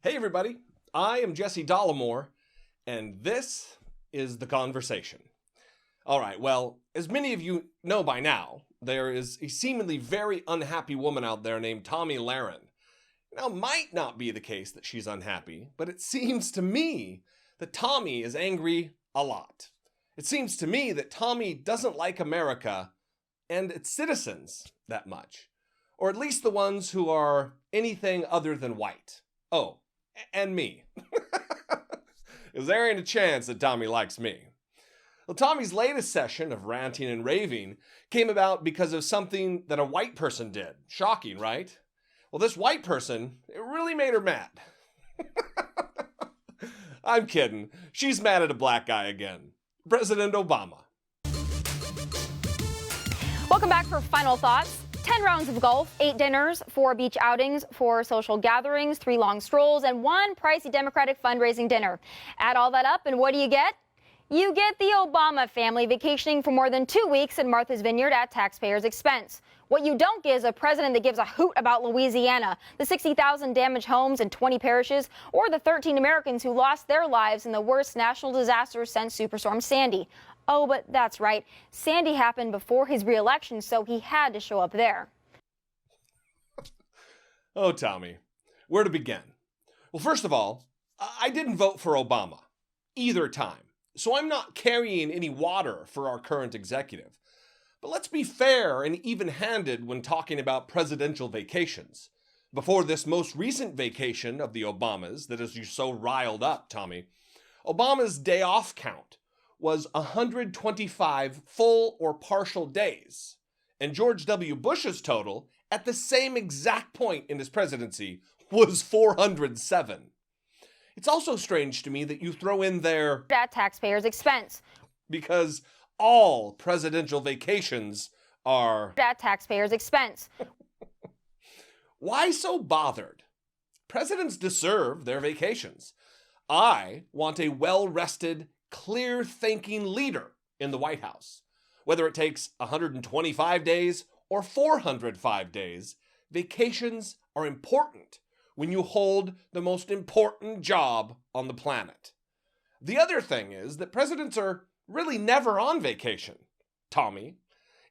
Hey everybody, I am Jesse Dollemore, and this is The Conversation. Alright, well, as many of you know by now, there is a seemingly very unhappy woman out there named Tomi Lahren. Now, it might not be the case that she's unhappy, but it seems to me that Tomi is angry a lot. It seems to me that Tomi doesn't like America and its citizens that much, or at least the ones who are anything other than white. Oh, and me. Is there any chance that Tomi likes me? Well, Tomi's latest session of ranting and raving came about because of something that a white person did. Shocking, right? Well, this white person, it really made her mad. I'm kidding. She's mad at a black guy again. President Obama. Welcome back for Final Thoughts. 10 rounds of golf, 8 dinners, 4 beach outings, 4 social gatherings, 3 long strolls, and 1 pricey Democratic fundraising dinner. Add all that up, and what do you get? You get the Obama family vacationing for more than 2 weeks in Martha's Vineyard at taxpayers' expense. What you don't get is a president that gives a hoot about Louisiana, the 60,000 damaged homes in 20 parishes, or the 13 Americans who lost their lives in the worst national disaster since Superstorm Sandy. Oh, but that's right. Sandy happened before his re-election, so he had to show up there. Oh, Tomi, where to begin? Well, first of all, I didn't vote for Obama either time, so I'm not carrying any water for our current executive. But let's be fair and even-handed when talking about presidential vacations. Before this most recent vacation of the Obamas that has you so riled up, Tomi, Obama's day off count was 125 full or partial days, and George W. Bush's total at the same exact point in his presidency was 407. It's also strange to me that you throw in there at taxpayers' expense, because all presidential vacations are at taxpayers' expense. Why so bothered? Presidents deserve their vacations. I want a well-rested, clear-thinking leader in the White House. Whether it takes 125 days or 405 days, vacations are important when you hold the most important job on the planet. The other thing is that presidents are really never on vacation, Tomi.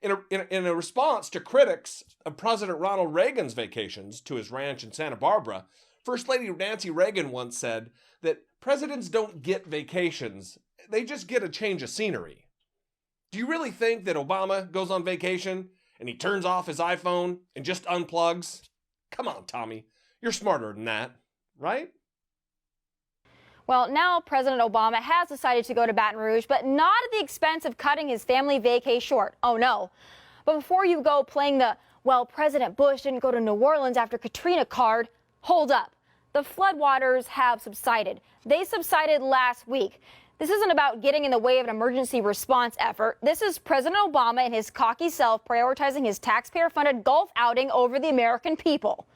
In a response to critics of President Ronald Reagan's vacations to his ranch in Santa Barbara, First Lady Nancy Reagan once said that presidents don't get vacations, they just get a change of scenery. Do you really think that Obama goes on vacation and he turns off his iPhone and just unplugs? Come on, Tomi, you're smarter than that, right? Well, now President Obama has decided to go to Baton Rouge, but not at the expense of cutting his family vacay short. Oh, no. But before you go playing the, well, President Bush didn't go to New Orleans after Katrina card, hold up. The floodwaters have subsided. They subsided last week. This isn't about getting in the way of an emergency response effort. This is President Obama and his cocky self prioritizing his taxpayer-funded golf outing over the American people.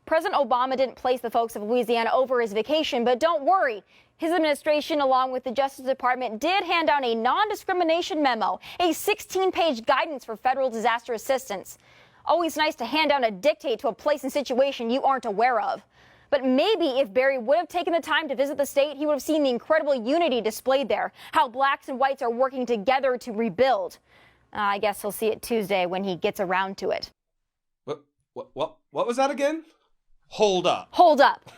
President Obama didn't place the folks of Louisiana over his vacation, but don't worry. His administration, along with the Justice Department, did hand down a non-discrimination memo, a 16-page guidance for federal disaster assistance. Always nice to hand down a dictate to a place and situation you aren't aware of. But maybe if Barry would have taken the time to visit the state, he would have seen the incredible unity displayed there, how blacks and whites are working together to rebuild. I guess he'll see it Tuesday when he gets around to it. What was that again? Hold up. Hold up.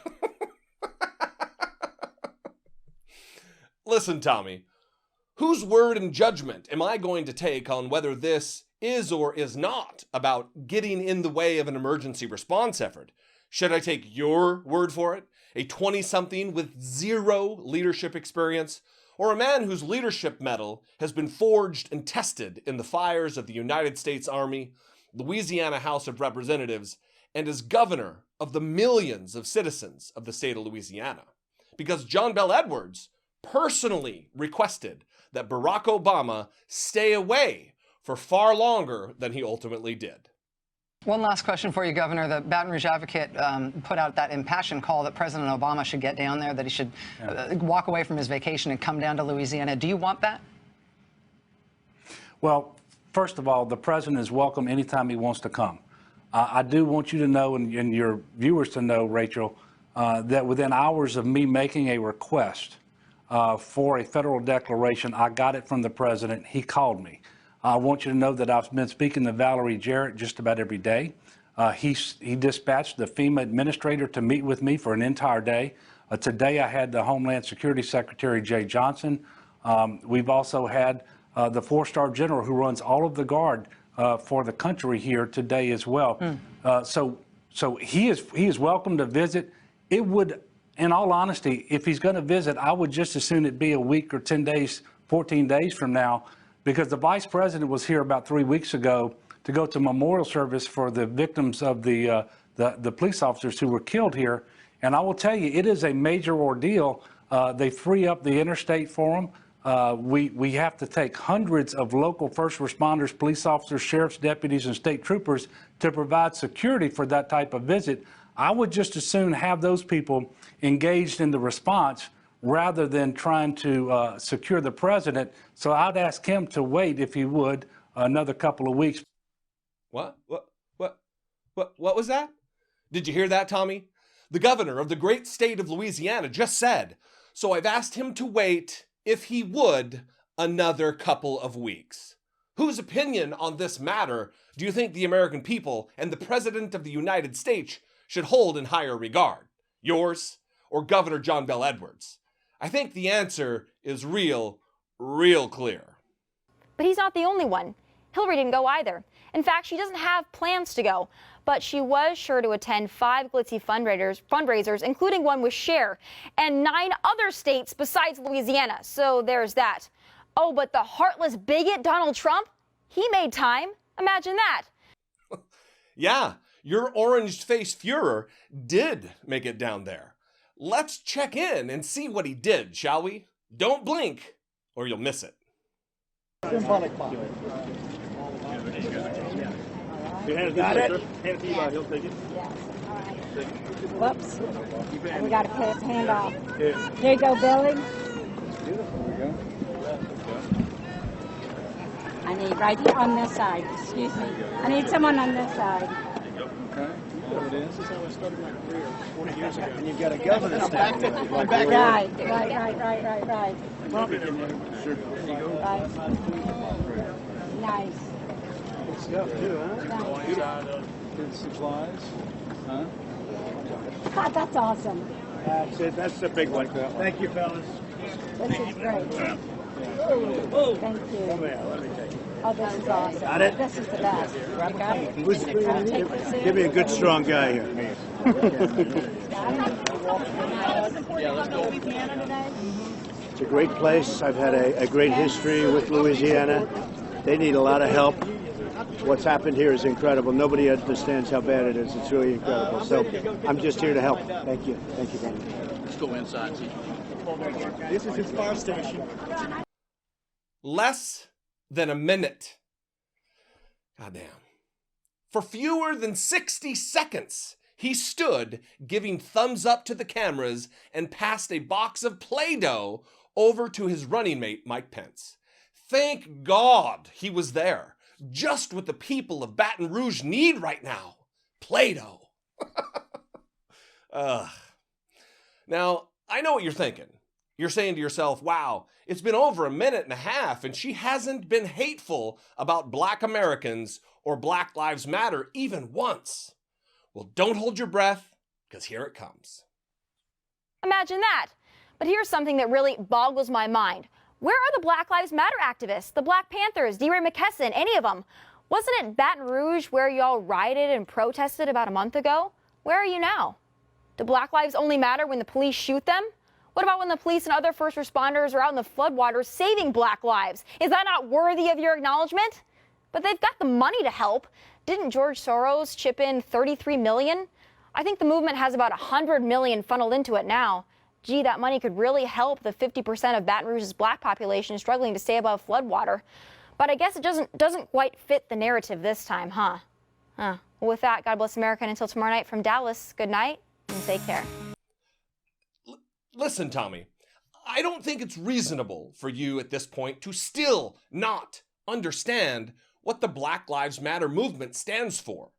Listen, Tomi, whose word and judgment am I going to take on whether this is or is not about getting in the way of an emergency response effort? Should I take your word for it? A 20-something with zero leadership experience? Or a man whose leadership mettle has been forged and tested in the fires of the United States Army, Louisiana House of Representatives, and as governor of the millions of citizens of the state of Louisiana? Because John Bel Edwards personally requested that Barack Obama stay away for far longer than he ultimately did. One last question for you, Governor. The Baton Rouge Advocate put out that impassioned call that President Obama should get down there, that he should walk away from his vacation and come down to Louisiana. Do you want that? Well, first of all, the president is welcome anytime he wants to come. I do want you to know, and your viewers to know, Rachel, that within hours of me making a request for a federal declaration, I got it from the president. He called me. I want you to know that I've been speaking to Valerie Jarrett just about every day. He dispatched the FEMA administrator to meet with me for an entire day. Today I had the Homeland Security Secretary, Jay Johnson. We've also had the four-star general who runs all of the guard for the country here today as well. So he is welcome to visit. It would, in all honesty, if he's going to visit, I would just as soon it be a week or 10 days, 14 days from now, because the vice president was here about 3 weeks ago to go to memorial service for the victims of the police officers who were killed here. And I will tell you, it is a major ordeal. They free up the interstate for them. We have to take hundreds of local first responders, police officers, sheriff's deputies, and state troopers to provide security for that type of visit. I would just as soon have those people engaged in the response rather than trying to secure the president. So I'd ask him to wait, if he would, another couple of weeks. What was that? Did you hear that, Tommy? The governor of the great state of Louisiana just said, so I've asked him to wait, if he would, another couple of weeks. Whose opinion on this matter do you think the American people and the President of the United States should hold in higher regard? Yours or Governor John Bel Edwards? I think the answer is real clear. But he's not the only one. Hillary didn't go either. In fact, she doesn't have plans to go, but she was sure to attend 5 glitzy fundraisers, including one with Cher, and 9 other states besides Louisiana. So there's that. Oh, but the heartless bigot Donald Trump, he made time. Imagine that. Yeah, your orange-faced Führer did make it down there. Let's check in and see what he did, shall we? Don't blink, or you'll miss it. Symbolic bomb. Got it? He'll take it. Yes. All right. Whoops. We got to put his hand off. Here you go, Billy. I need right here on this side. Excuse me. I need someone on this side. Okay. This is how I started my career 40 years ago. And you've got a governor standing. I'm back. Right. Sure. Right. Nice. Good stuff, too, huh? Good supplies. Huh? God, that's awesome. That's it. That's the big one. Thank you, fellas. This is great. Thank you. Come here. Let me take it. Oh, this is awesome. Got it? This is the best. You got it? Give me a good, strong guy here. It's a great place. I've had a great history with Louisiana. They need a lot of help. What's happened here is incredible. Nobody understands how bad it is. It's really incredible. So I'm just here to help. Thank you. Thank you very much. Let's go inside. This is his fire station. Less than a minute. Goddamn. For fewer than 60 seconds, he stood giving thumbs up to the cameras and passed a box of Play-Doh over to his running mate, Mike Pence. Thank God he was there. Just what the people of Baton Rouge need right now. Play-Doh. Now, I know what you're thinking. You're saying to yourself, wow, it's been over a minute and a half and she hasn't been hateful about Black Americans or Black Lives Matter even once. Well, don't hold your breath, because here it comes. Imagine that. But here's something that really boggles my mind. Where are the Black Lives Matter activists, the Black Panthers, DeRay McKesson, any of them? Wasn't it Baton Rouge where y'all rioted and protested about a month ago? Where are you now? Do Black lives only matter when the police shoot them? What about when the police and other first responders are out in the floodwaters saving Black lives? Is that not worthy of your acknowledgement? But they've got the money to help. Didn't George Soros chip in $33 million? I think the movement has about $100 million funneled into it now. Gee, that money could really help the 50% of Baton Rouge's Black population struggling to stay above floodwater. But I guess it doesn't quite fit the narrative this time, huh? Well, with that, God bless America, and until tomorrow night from Dallas, good night and take care. Listen, Tommy, I don't think it's reasonable for you at this point to still not understand what the Black Lives Matter movement stands for.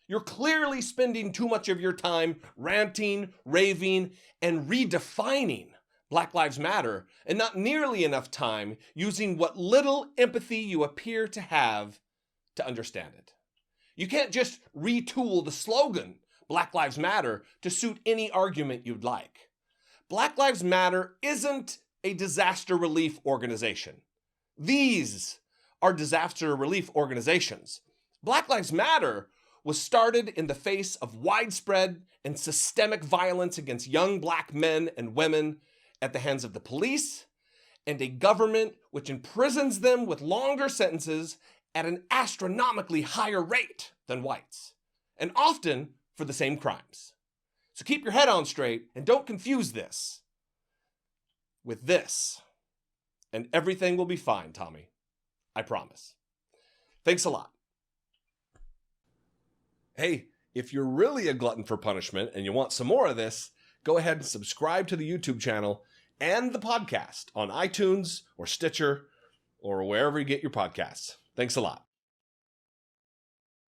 You're clearly spending too much of your time ranting, raving, and redefining Black Lives Matter, and not nearly enough time using what little empathy you appear to have to understand it. You can't just retool the slogan, Black Lives Matter, to suit any argument you'd like. Black Lives Matter isn't a disaster relief organization. These are disaster relief organizations. Black Lives Matter was started in the face of widespread and systemic violence against young black men and women at the hands of the police and a government which imprisons them with longer sentences at an astronomically higher rate than whites, and often for the same crimes. So keep your head on straight and don't confuse this with this, and everything will be fine, Tommy. I promise. Thanks a lot. Hey, if you're really a glutton for punishment and you want some more of this, go ahead and subscribe to the YouTube channel and the podcast on iTunes or Stitcher or wherever you get your podcasts. Thanks a lot.